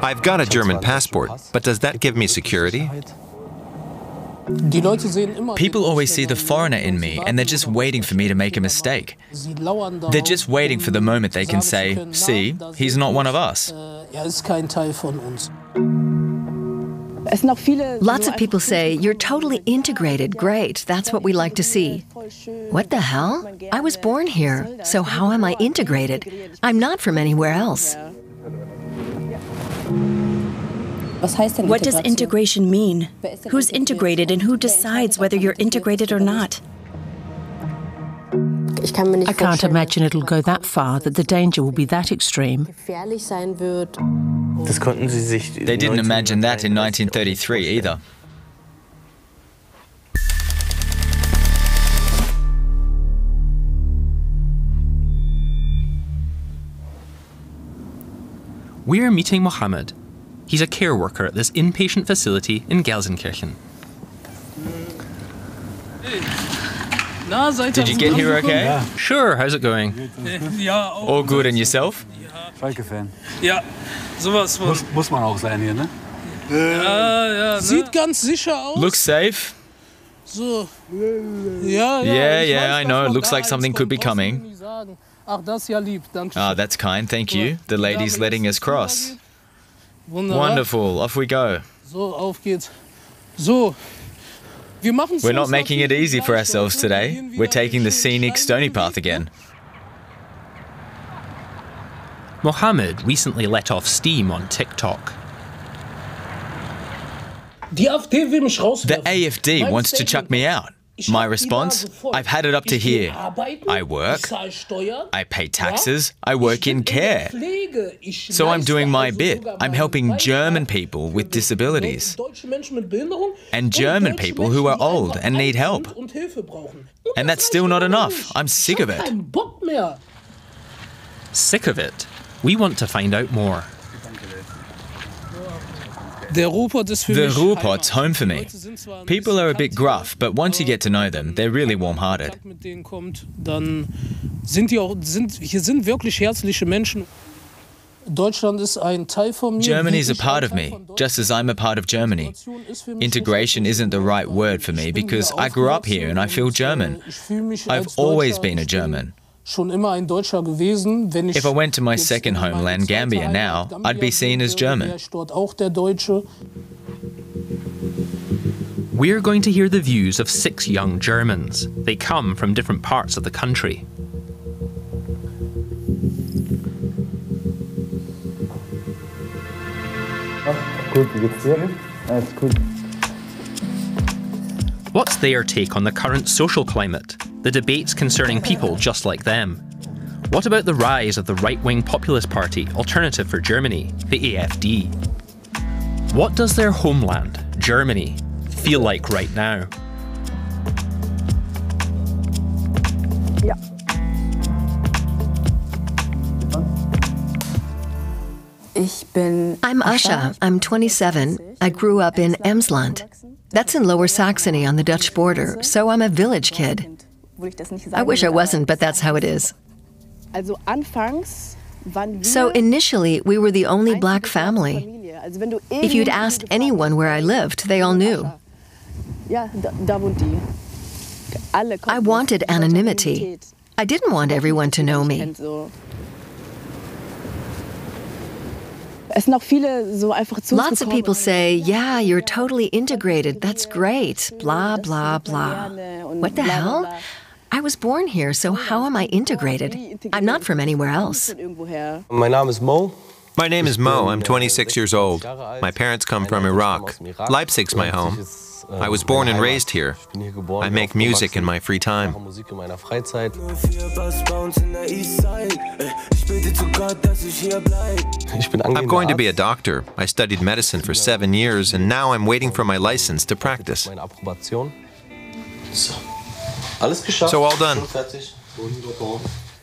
I've got a German passport, but does that give me security? People always see the foreigner in me, and they're just waiting for me to make a mistake. They're just waiting for the moment they can say, see, he's not one of us. Lots of people say, you're totally integrated, great, that's what we like to see. What the hell? I was born here, so how am I integrated? I'm not from anywhere else. What does integration mean? Who's integrated and who decides whether you're integrated or not? I can't imagine it'll go that far, that the danger will be that extreme. They didn't imagine that in 1933 either. We're meeting Mohamed. He's a care worker at this inpatient facility in Gelsenkirchen. Did you get here okay? Yeah. Sure, how's it going? All good, and yourself? Schalke-Fan. Ja, sowas von. Muss man auch sein hier, ne? Sieht ganz sicher aus. Looks safe. So. Yeah, I know. It looks like something could be coming. Ach, das ja lieb, danke. Ah, that's kind, thank you. The lady's letting us cross. Wonderful, off we go. So, auf geht's. So. We're not making it easy for ourselves today. We're taking the scenic stony path again. Mohamed recently let off steam on TikTok. The AfD wants to chuck me out. My response? I've had it up to here. I work, I pay taxes, I work in care. So I'm doing my bit. I'm helping German people with disabilities. And German people who are old and need help. And that's still not enough. I'm sick of it. Sick of it? We want to find out more. The Ruhrpot's home for me. People are a bit gruff, but once you get to know them, they're really warm-hearted. Germany's a part of me, just as I'm a part of Germany. Integration isn't the right word for me because I grew up here and I feel German. I've always been a German. If I went to my second homeland, Gambia, now, I'd be seen as German. We're going to hear the views of 6 young Germans. They come from different parts of the country. What's their take on the current social climate? The debates concerning people just like them? What about the rise of the right-wing populist party Alternative for Germany, the AfD? What does their homeland, Germany, feel like right now? I'm Asha. I'm 27. I grew up in Emsland. That's in Lower Saxony on the Dutch border, so I'm a village kid. I wish I wasn't, but that's how it is. So initially, we were the only black family. If you'd asked anyone where I lived, they all knew. I wanted anonymity. I didn't want everyone to know me. Lots of people say, yeah, you're totally integrated, that's great, blah, blah, blah. What the hell? I was born here, so how am I integrated? I'm not from anywhere else. My name is Mo. I'm 26 years old. My parents come from Iraq. Leipzig's my home. I was born and raised here. I make music in my free time. I'm going to be a doctor. I studied medicine for 7 years, and now I'm waiting for my license to practice. So all done.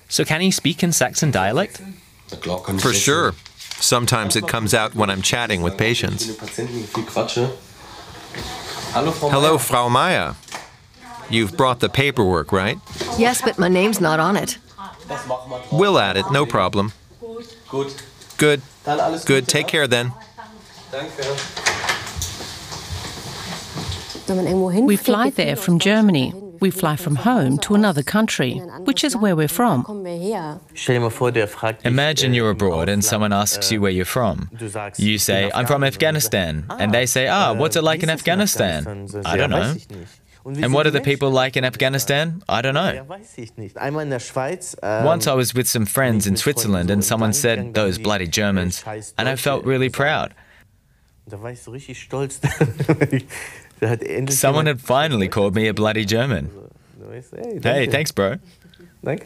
So can he speak in Saxon dialect? For sure. Sometimes it comes out when I'm chatting with patients. Hello, Frau Meier. You've brought the paperwork, right? Yes, but my name's not on it. We'll add it, no problem. Good. Take care then. We fly there from Germany. We fly from home to another country, which is where we're from. Imagine you're abroad and someone asks you where you're from. You say, I'm from Afghanistan. And they say, what's it like in Afghanistan? I don't know. And what are the people like in Afghanistan? I don't know. Once I was with some friends in Switzerland and someone said, those bloody Germans, and I felt really proud. Someone had finally called me a bloody German. Hey, thanks, bro. My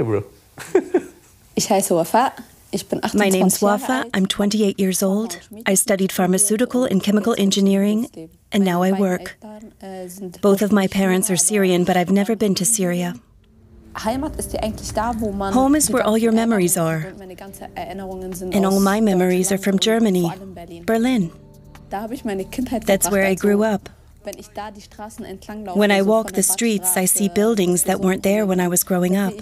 name's Wafa. I'm 28 years old. I studied pharmaceutical and chemical engineering, and now I work. Both of my parents are Syrian, but I've never been to Syria. Home is where all your memories are. And all my memories are from Germany, Berlin. That's where I grew up. When I walk the streets, I see buildings that weren't there when I was growing up.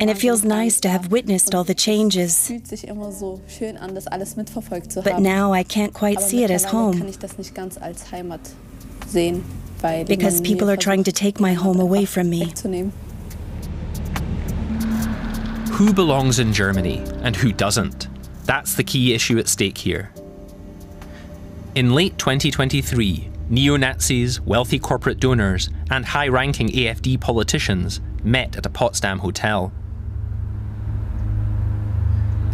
And it feels nice to have witnessed all the changes. But now I can't quite see it as home. Because people are trying to take my home away from me. Who belongs in Germany and who doesn't? That's the key issue at stake here. In late 2023, neo-Nazis, wealthy corporate donors, and high-ranking AfD politicians met at a Potsdam hotel.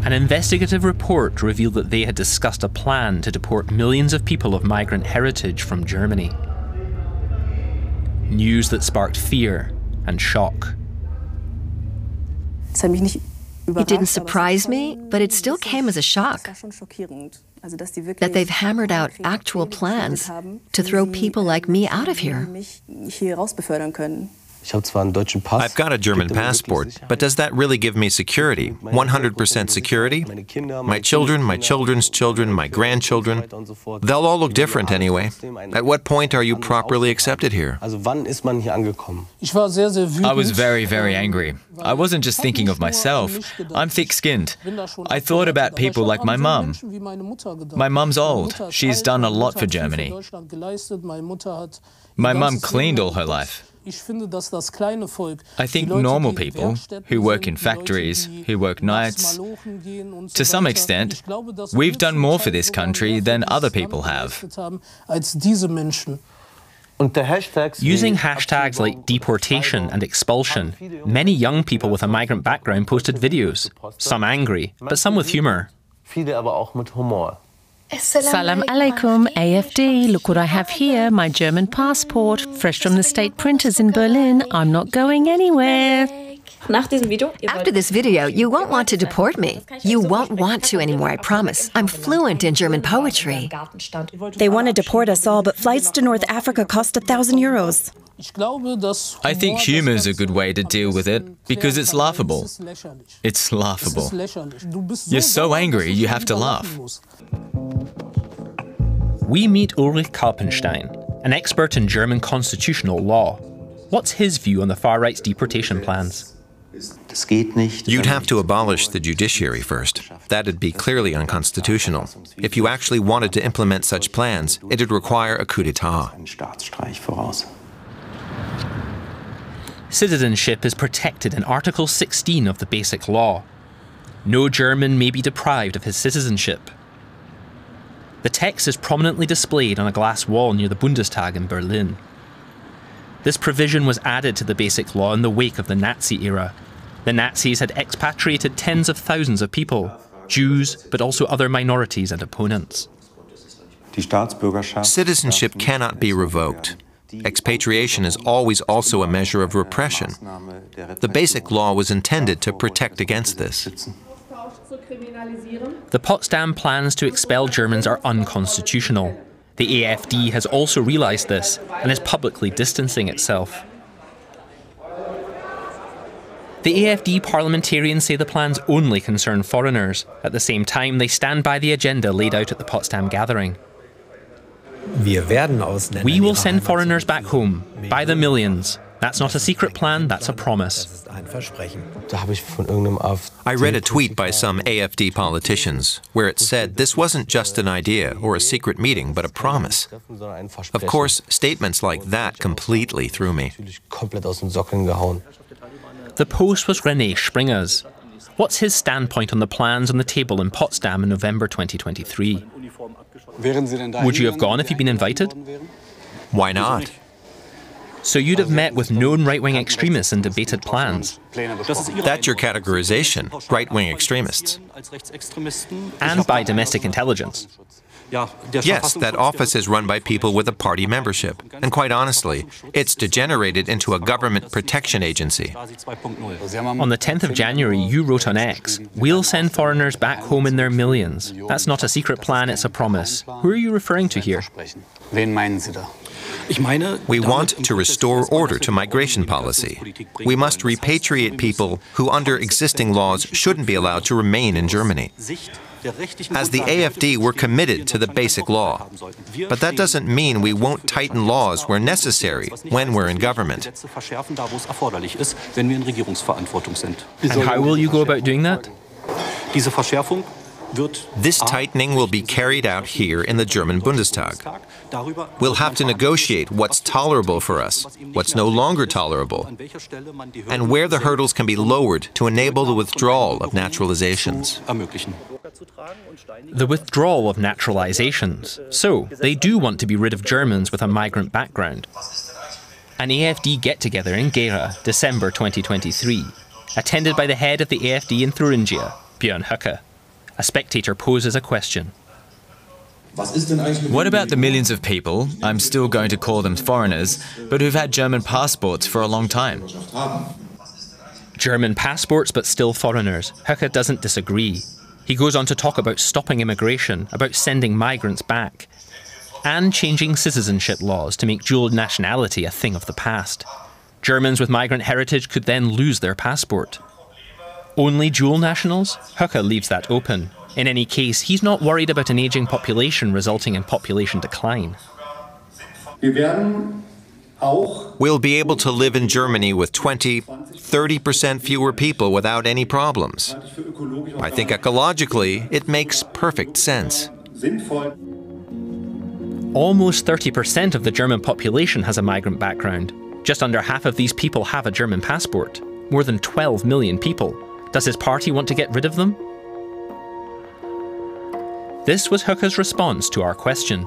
An investigative report revealed that they had discussed a plan to deport millions of people of migrant heritage from Germany. News that sparked fear and shock. It didn't surprise me, but it still came as a shock. That they've hammered out actual plans to throw people like me out of here. I've got a German passport, but does that really give me security? 100% security? My children, my children's children, my grandchildren, they'll all look different anyway. At what point are you properly accepted here? I was very, very angry. I wasn't just thinking of myself. I'm thick-skinned. I thought about people like my mum. My mum's old. She's done a lot for Germany. My mum cleaned all her life. I think normal people who work in factories, who work nights, to some extent, we've done more for this country than other people have. Using hashtags like deportation and expulsion, many young people with a migrant background posted videos, some angry, but some with humour. Salam alaikum, AfD. Look what I have here, my German passport, fresh from the state printers in Berlin. I'm not going anywhere. After this video, you won't want to deport me. You won't want to anymore, I promise. I'm fluent in German poetry. They want to deport us all, but flights to North Africa cost €1,000. I think humour is a good way to deal with it, because it's laughable. It's laughable. You're so angry, you have to laugh. We meet Ulrich Kalpenstein, an expert in German constitutional law. What's his view on the far right's deportation plans? You'd have to abolish the judiciary first. That'd be clearly unconstitutional. If you actually wanted to implement such plans, it'd require a coup d'etat. Citizenship is protected in Article 16 of the Basic Law. No German may be deprived of his citizenship. The text is prominently displayed on a glass wall near the Bundestag in Berlin. This provision was added to the Basic Law in the wake of the Nazi era. The Nazis had expatriated tens of thousands of people, Jews, but also other minorities and opponents. Citizenship cannot be revoked. Expatriation is always also a measure of repression. The Basic Law was intended to protect against this. The Potsdam plans to expel Germans are unconstitutional. The AfD has also realised this and is publicly distancing itself. The AfD parliamentarians say the plans only concern foreigners. At the same time, they stand by the agenda laid out at the Potsdam gathering. We will send foreigners back home, by the millions, That's not a secret plan, that's a promise. I read a tweet by some AfD politicians where it said this wasn't just an idea or a secret meeting, but a promise. Of course, statements like that completely threw me. The post was René Springer's. What's his standpoint on the plans on the table in Potsdam in November 2023? Would you have gone if you'd been invited? Why not? So you'd have met with known right-wing extremists and debated plans. That's your categorization, right-wing extremists. And by domestic intelligence. Yes, that office is run by people with a party membership. And quite honestly, it's degenerated into a government protection agency. On the 10th of January, you wrote on X, "We'll send foreigners back home in their millions. That's not a secret plan, it's a promise." Who are you referring to here? We want to restore order to migration policy. We must repatriate people who, under existing laws, shouldn't be allowed to remain in Germany. As the AfD, we're committed to the basic law. But that doesn't mean we won't tighten laws where necessary when we're in government. And how will you go about doing that? This tightening will be carried out here in the German Bundestag. We'll have to negotiate what's tolerable for us, what's no longer tolerable, and where the hurdles can be lowered to enable the withdrawal of naturalizations. The withdrawal of naturalizations. So, they do want to be rid of Germans with a migrant background. An AfD get-together in Gera, December 2023, attended by the head of the AfD in Thuringia, Björn Höcke. A spectator poses a question. What about the millions of people, I'm still going to call them foreigners, but who've had German passports for a long time? German passports but still foreigners. Höcke doesn't disagree. He goes on to talk about stopping immigration, about sending migrants back, and changing citizenship laws to make dual nationality a thing of the past. Germans with migrant heritage could then lose their passport. Only dual nationals? Höcke leaves that open. In any case, he's not worried about an ageing population resulting in population decline. We'll be able to live in Germany with 20–30% fewer people without any problems. I think ecologically, it makes perfect sense. Almost 30% of the German population has a migrant background. Just under half of these people have a German passport. More than 12 million people. Does his party want to get rid of them? This was Höcke's response to our question.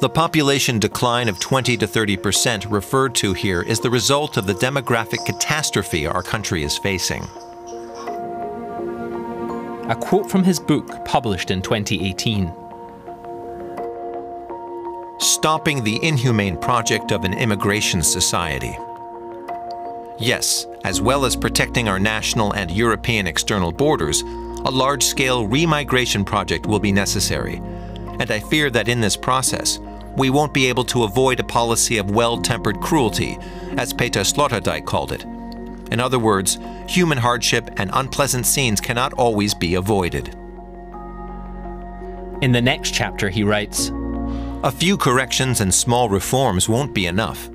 The population decline of 20–30% referred to here is the result of the demographic catastrophe our country is facing. A quote from his book, published in 2018. Stopping the inhumane project of an immigration society. Yes, as well as protecting our national and European external borders, a large-scale remigration project will be necessary. And I fear that in this process, we won't be able to avoid a policy of well-tempered cruelty, as Peter Sloterdijk called it. In other words, human hardship and unpleasant scenes cannot always be avoided. In the next chapter, he writes, a few corrections and small reforms won't be enough,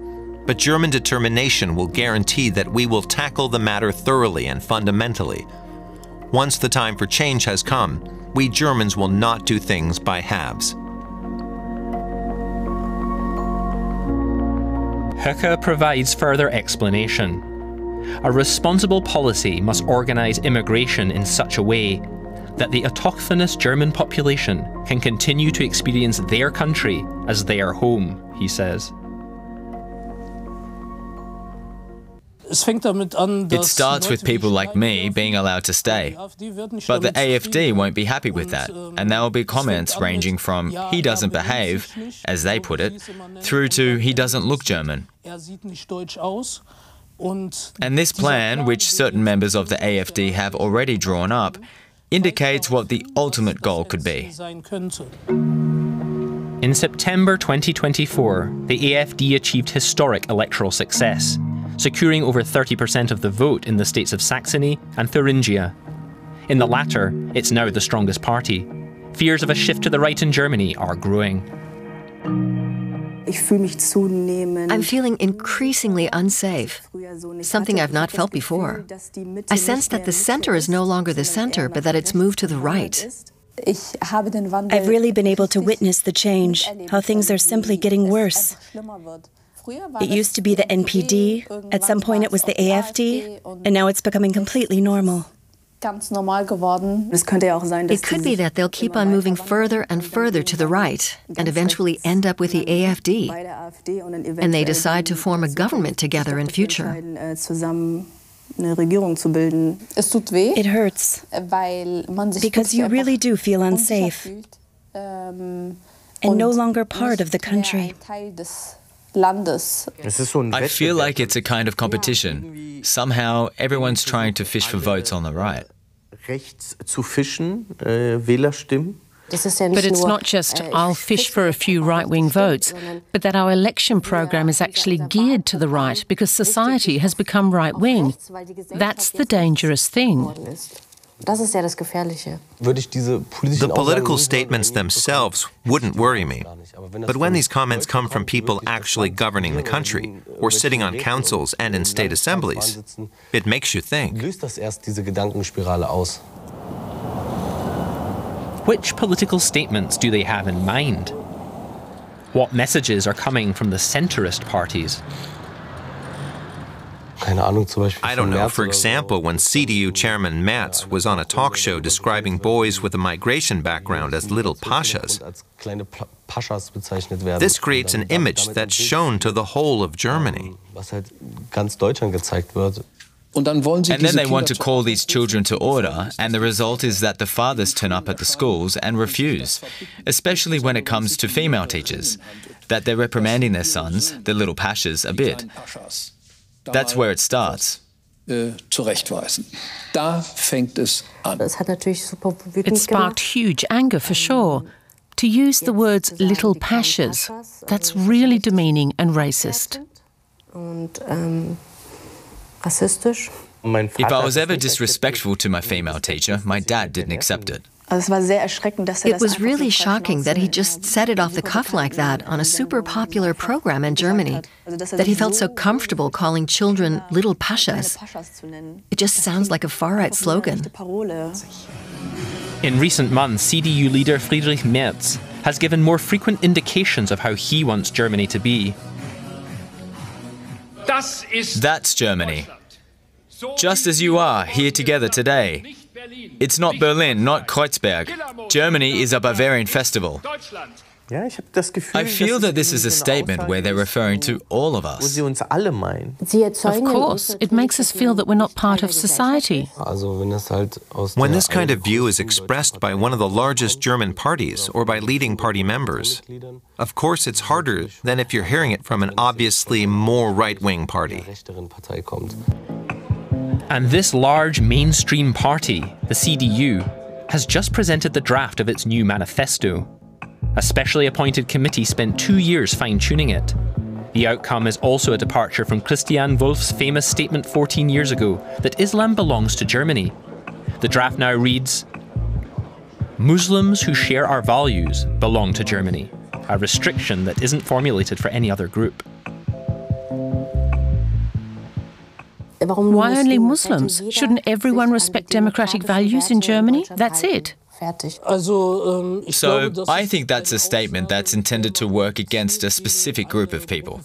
but German determination will guarantee that we will tackle the matter thoroughly and fundamentally. Once the time for change has come, we Germans will not do things by halves. Höcke provides further explanation. A responsible policy must organise immigration in such a way that the autochthonous German population can continue to experience their country as their home, he says. It starts with people like me being allowed to stay. But the AfD won't be happy with that, and there will be comments ranging from "he doesn't behave," as they put it, through to "he doesn't look German." And this plan, which certain members of the AfD have already drawn up, indicates what the ultimate goal could be. In September 2024, the AfD achieved historic electoral success, securing over 30% of the vote in the states of Saxony and Thuringia. In the latter, it's now the strongest party. Fears of a shift to the right in Germany are growing. I'm feeling increasingly unsafe, something I've not felt before. I sense that the center is no longer the center, but that it's moved to the right. I've really been able to witness the change, how things are simply getting worse. It used to be the NPD, at some point it was the AfD, and now it's becoming completely normal. It could be that they'll keep on moving further and further to the right and eventually end up with the AfD. And they decide to form a government together in future. It hurts, because you really do feel unsafe and no longer part of the country. I feel like it's a kind of competition. Somehow, everyone's trying to fish for votes on the right. But it's not just, I'll fish for a few right-wing votes, but that our election program is actually geared to the right because society has become right-wing. That's the dangerous thing. The political statements themselves wouldn't worry me. But when these comments come from people actually governing the country, or sitting on councils and in state assemblies, it makes you think. Which political statements do they have in mind? What messages are coming from the centrist parties? I don't know. For example, when CDU chairman Merz was on a talk show describing boys with a migration background as little pashas, this creates an image that's shown to the whole of Germany. And then they want to call these children to order, and the result is that the fathers turn up at the schools and refuse, especially when it comes to female teachers, that they're reprimanding their sons, the little pashas, a bit. That's where it starts. It sparked huge anger for sure. To use the words little pashas, that's really demeaning and racist. If I was ever disrespectful to my female teacher, my dad didn't accept it. It was really shocking that he just said it off the cuff like that on a super popular program in Germany, that he felt so comfortable calling children little pashas. It just sounds like a far-right slogan. In recent months, CDU leader Friedrich Merz has given more frequent indications of how he wants Germany to be. That's Germany. Just as you are, here together today. It's not Berlin, not Kreuzberg. Germany is a Bavarian festival. I feel that this is a statement where they're referring to all of us. Of course, it makes us feel that we're not part of society. When this kind of view is expressed by one of the largest German parties or by leading party members, of course it's harder than if you're hearing it from an obviously more right-wing party. And this large mainstream party, the CDU, has just presented the draft of its new manifesto. A specially appointed committee spent 2 years fine-tuning it. The outcome is also a departure from Christian Wulff's famous statement 14 years ago that Islam belongs to Germany. The draft now reads, "Muslims who share our values belong to Germany," a restriction that isn't formulated for any other group. Why only Muslims? Shouldn't everyone respect democratic values in Germany? That's it. So, I think that's a statement that's intended to work against a specific group of people.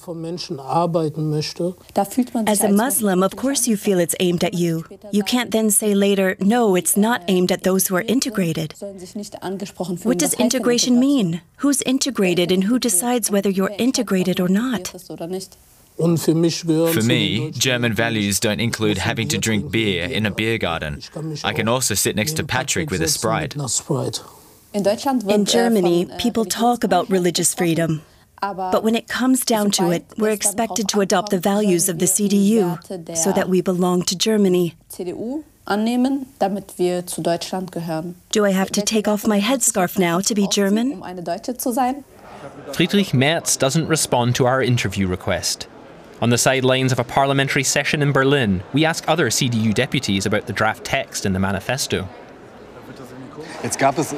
As a Muslim, of course you feel it's aimed at you. You can't then say later, no, it's not aimed at those who are integrated. What does integration mean? Who's integrated and who decides whether you're integrated or not? For me, German values don't include having to drink beer in a beer garden. I can also sit next to Patrick with a Sprite. In Germany, people talk about religious freedom. But when it comes down to it, we're expected to adopt the values of the CDU so that we belong to Germany. Do I have to take off my headscarf now to be German? Friedrich Merz doesn't respond to our interview request. On the sidelines of a parliamentary session in Berlin, we ask other CDU deputies about the draft text in the manifesto.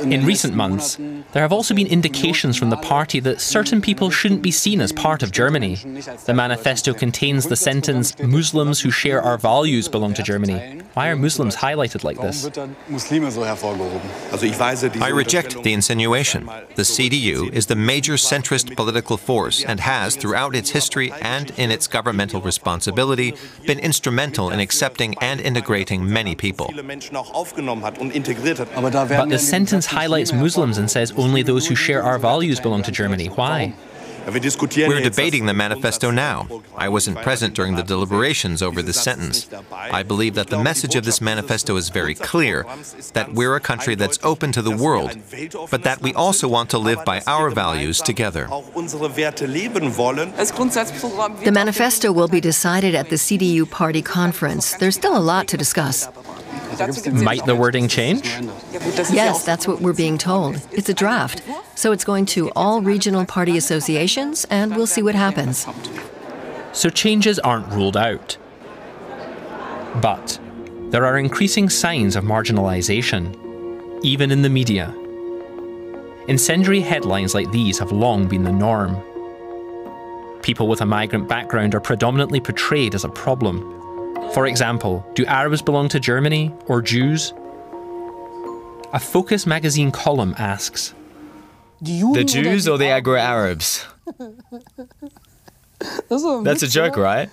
In recent months, there have also been indications from the party that certain people shouldn't be seen as part of Germany. The manifesto contains the sentence, "Muslims who share our values belong to Germany." Why are Muslims highlighted like this? I reject the insinuation. The CDU is the major centrist political force and has, throughout its history and in its governmental responsibility, been instrumental in accepting and integrating many people. But the sentence highlights Muslims and says only those who share our values belong to Germany. Why? We're debating the manifesto now. I wasn't present during the deliberations over this sentence. I believe that the message of this manifesto is very clear, that we're a country that's open to the world, but that we also want to live by our values together. The manifesto will be decided at the CDU party conference. There's still a lot to discuss. Might the wording change? Yes, that's what we're being told. It's a draft, so it's going to all regional party associations, and we'll see what happens. So changes aren't ruled out. But there are increasing signs of marginalization, even in the media. Incendiary headlines like these have long been the norm. People with a migrant background are predominantly portrayed as a problem. For example, do Arabs belong to Germany or Jews? A Focus magazine column asks, the Jews or the Agro-Arabs? That's a joke, right?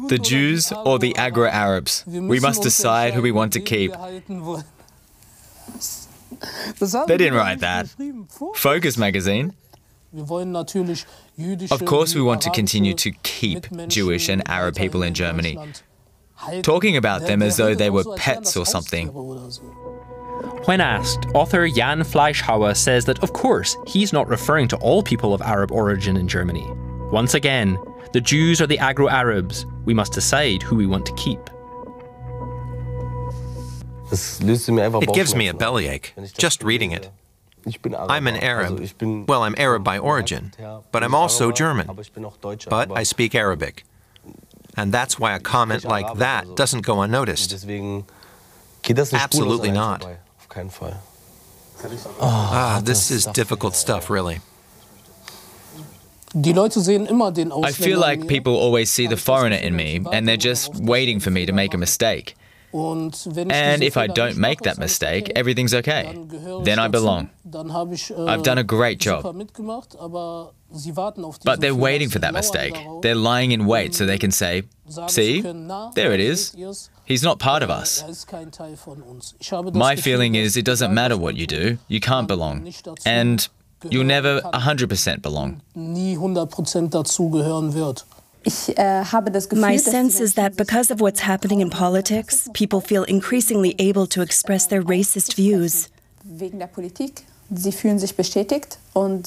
The Jews or the Agro-Arabs? We must decide who we want to keep. They didn't write that. Focus magazine. Of course we want to continue to keep Jewish and Arab people in Germany. Talking about them as though they were pets or something. When asked, author Jan Fleischhauer says that, of course, he's not referring to all people of Arab origin in Germany. Once again, the Jews or the Agro-Arabs, we must decide who we want to keep. It gives me a bellyache, just reading it. I'm an Arab. Well, I'm Arab by origin, but I'm also German. But I speak Arabic. And that's why a comment like that doesn't go unnoticed. Absolutely not. This is difficult stuff, really. I feel like people always see the foreigner in me, and they're just waiting for me to make a mistake. And if I don't make that mistake, everything's okay. Then I belong. I've done a great job. But they're waiting for that mistake. They're lying in wait so they can say, see, there it is. He's not part of us. My feeling is it doesn't matter what you do, you can't belong. And you'll never 100% belong. My sense is that because of what's happening in politics, people feel increasingly able to express their racist views.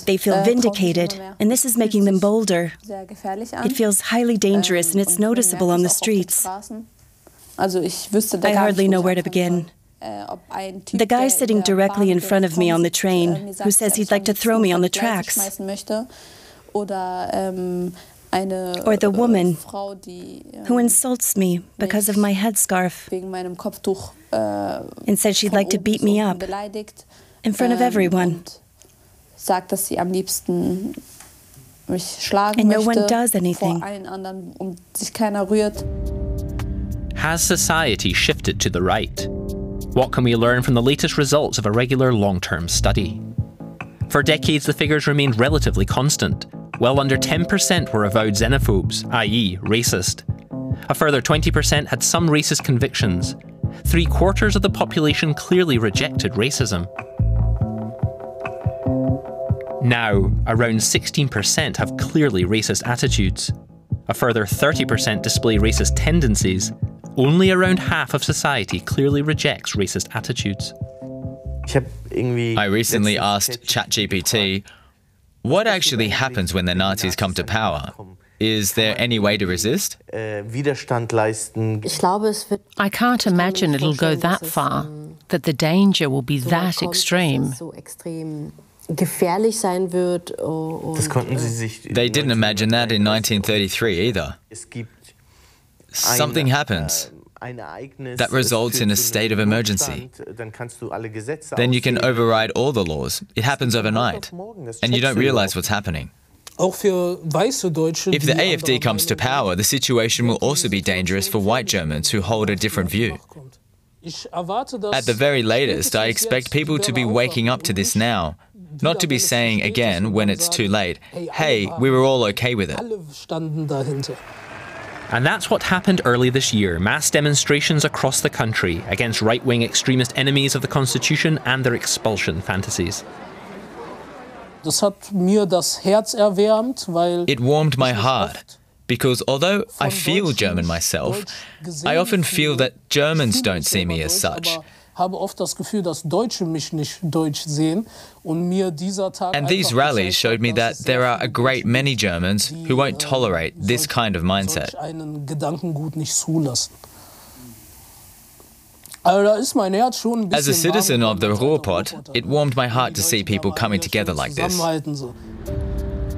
They feel vindicated, and this is making them bolder. It feels highly dangerous, and it's noticeable on the streets. I hardly know where to begin. The guy sitting directly in front of me on the train, who says he'd like to throw me on the tracks. Or the woman who insults me because of my headscarf and said she'd like to beat me up in front of everyone. And no one does anything. Has society shifted to the right? What can we learn from the latest results of a regular long-term study? For decades, the figures remained relatively constant. Well under 10% were avowed xenophobes, i.e. racist. A further 20% had some racist convictions. 3/4 of the population clearly rejected racism. Now, around 16% have clearly racist attitudes. A further 30% display racist tendencies. Only around half of society clearly rejects racist attitudes. I recently asked ChatGPT, what actually happens when the Nazis come to power? Is there any way to resist? I can't imagine it'll go that far, that the danger will be that extreme. They didn't imagine that in 1933 either. Something happens. that results in a state of emergency. Then you can override all the laws. It happens overnight, and you don't realize what's happening. If the AfD comes to power, the situation will also be dangerous for white Germans who hold a different view. At the very latest, I expect people to be waking up to this now, not to be saying again when it's too late, hey, we were all okay with it. And that's what happened early this year. Mass demonstrations across the country against right-wing extremist enemies of the Constitution and their expulsion fantasies. It warmed my heart, because although I feel German myself, I often feel that Germans don't see me as such. And these rallies showed me that there are a great many Germans who won't tolerate this kind of mindset. As a citizen of the Ruhrpott, it warmed my heart to see people coming together like this.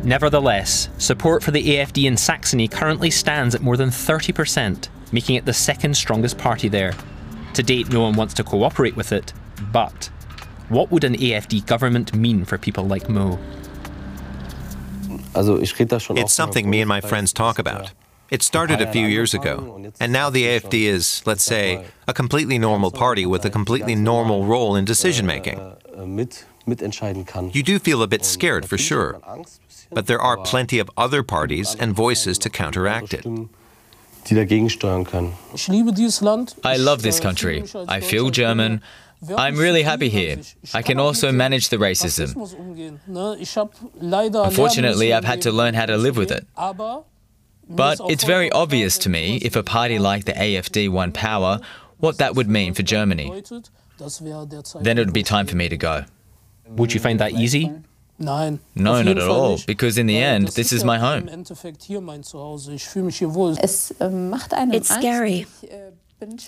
Nevertheless, support for the AfD in Saxony currently stands at more than 30%, making it the second strongest party there. To date, no one wants to cooperate with it, but what would an AfD government mean for people like Mo? It's something me and my friends talk about. It started a few years ago, and now the AfD is, let's say, a completely normal party with a completely normal role in decision-making. You do feel a bit scared, for sure, but there are plenty of other parties and voices to counteract it. I love this country. I feel German. I'm really happy here. I can also manage the racism. Unfortunately, I've had to learn how to live with it. But it's very obvious to me, if a party like the AfD won power, what that would mean for Germany. Then it would be time for me to go. Would you find that easy? No, not at all, because in the end, this is my home. It's scary.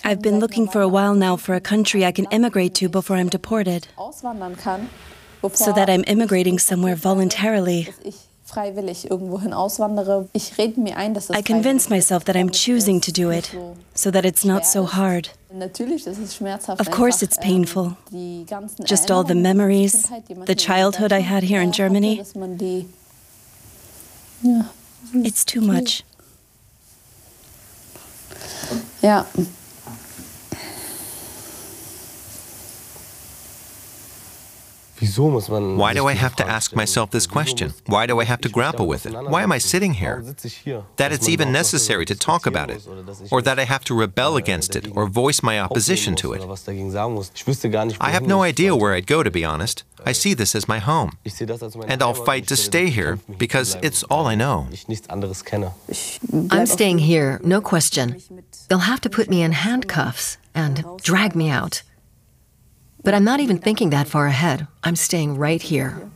I've been looking for a while now for a country I can immigrate to before I'm deported, so that I'm immigrating somewhere voluntarily. I convince myself that I'm choosing to do it, so that it's not so hard. Of course it's painful. Just all the memories, the childhood I had here in Germany. It's too much. Yeah. Why do I have to ask myself this question? Why do I have to grapple with it? Why am I sitting here? That it's even necessary to talk about it, or that I have to rebel against it or voice my opposition to it. I have no idea where I'd go, to be honest. I see this as my home, and I'll fight to stay here because it's all I know. I'm staying here, no question. They'll have to put me in handcuffs and drag me out. But I'm not even thinking that far ahead. I'm staying right here.